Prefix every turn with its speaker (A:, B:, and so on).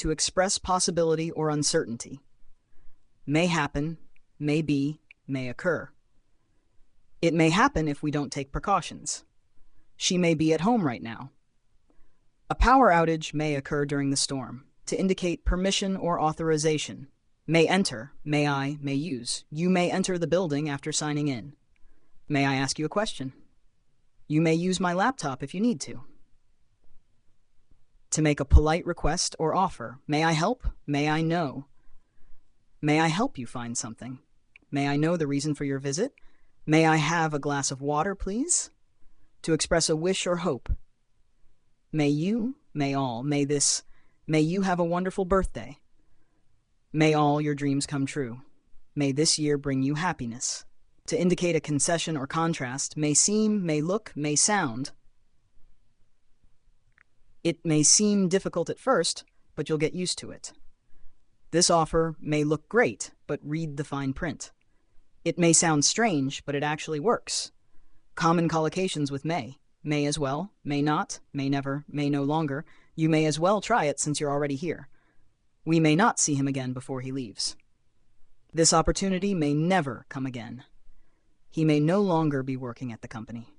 A: to express possibility or uncertainty. May happen, may be, may occur. It may happen if we don't take precautions. She may be at home right now. A power outage may occur during the storm, to indicate permission or authorization. May enter, may I, may use. You may enter the building after signing in. May I ask you a question? You may use my laptop if you need to. To make a polite request or offer. May I help? May I know? May I help you find something? May I know the reason for your visit? May I have a glass of water, please? To express a wish or hope. May you, may all, may you have a wonderful birthday. May all your dreams come true. May this year bring you happiness. To indicate a concession or contrast. May seem, may look, may sound. It may seem difficult at first, but you'll get used to it. This offer may look great, but read the fine print. It may sound strange, but it actually works. Common collocations with may. May as well, may not, may never, may no longer. You may as well try it since you're already here. We may not see him again before he leaves. This opportunity may never come again. He may no longer be working at the company.